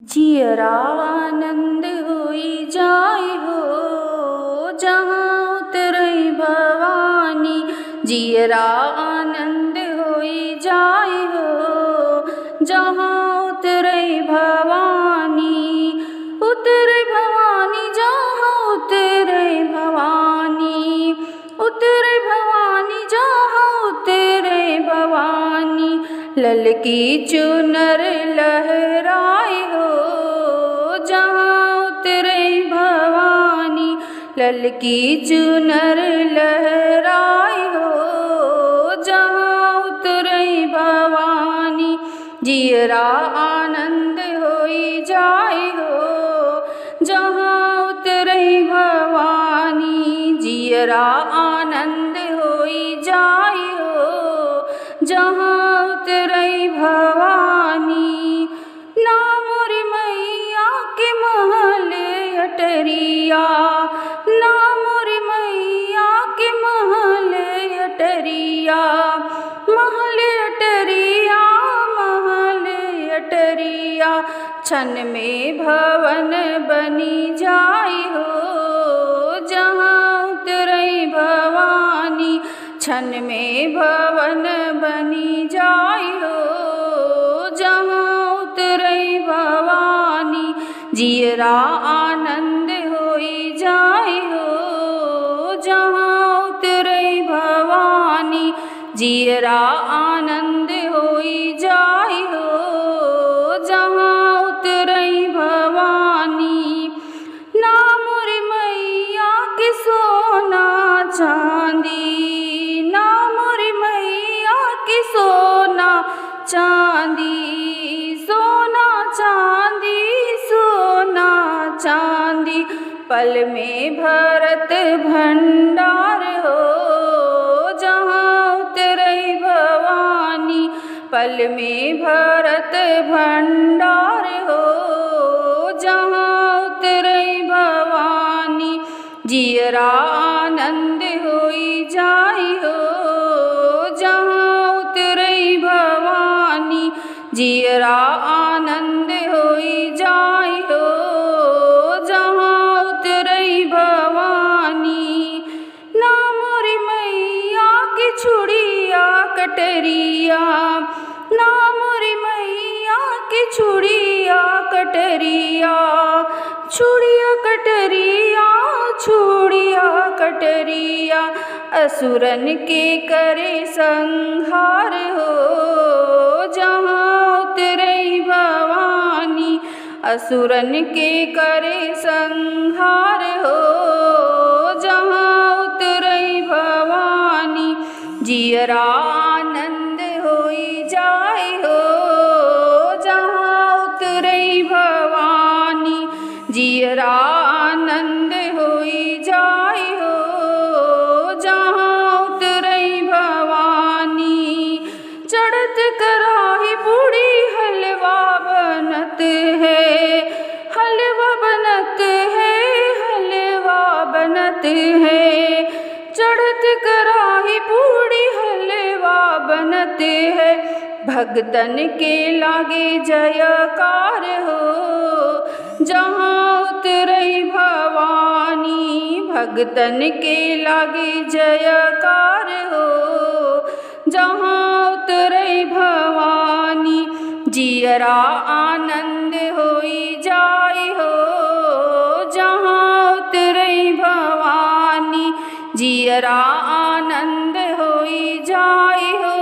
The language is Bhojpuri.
जियरा आनंद होई जाय हो जहाँ उतरई भवानी। जियरा आनंद होई जाय हो जहाँ उतरई भवानी। उतरई भवानी जहाँ उतरई भवानी। उतरई भवानी जहाँ उतरई भवानी। ललकी चुनर लहराए हो जहाँ उतरई भवानी। ललकी चुनर लहराए हो जहाँ उतरई भवानी। जियरा आनंद होई जाय हो जहाँ उतरई भवानी। जियरा आनंद होई जाय हो जहाँ उतरई भवानी। ना मोरी मैया के महल अटरिया। ना मोरी मैया के महल अटरिया। महल अटरिया महल अटरिया। क्षण में भवन बनी जाय हो जहाँ उतरई भवानी। क्षण में भवन बनी जाय हो जहाँ उतरई भवानी। जियरा आनंद होई जाय हो जहाँ उतरई भवानी। जियरा आनंद होई जाय हो जहाँ उतरई भवानी। ना मोरी मैया के सोना चांदी। ना मोरी मैया के सोना चांदी। सोना चांदी सोना चांदी। पल में भरत भंडार हो जहाँ उतरई भवानी। पल में भरत भंडार हो जहाँ उतरई भवानी। जियरा आनंद होई जाय हो जहाँ उतरई भवानी। जियरा आनंद होई जाय हो जहाँ उतरई भवानी। ना मोरी मैया की छुड़िया कटरिया। ना मोरी मैया की छुड़िया कटरिया। छुड़िया कटरिया छुड़िया कटरिया। असुरन के करे संहार हो जहाँ उतरई भवानी। असुरन के करे संहार हो जहाँ उतरई भवानी। जियरा आनंद होई जाय हो जहाँ उतरई भवानी। जियरा आनंद होई जाय हो जहाँ उतरई भवानी। चढ़त कराही पूड़ी हलवा बनत है। हलवा बनत है हलवा बनत है। चढ़त कराही पूड़ी हलवा बनत है। भगतन के लागे जयकार हो जहाँ उतरई भवानी। भगतन के लागे जयकार हो जहाँ उतरई भवानी। जियरा आनंद होई जाय हो जहाँ उतरई भवानी। जियरा आनंद होई जाय हो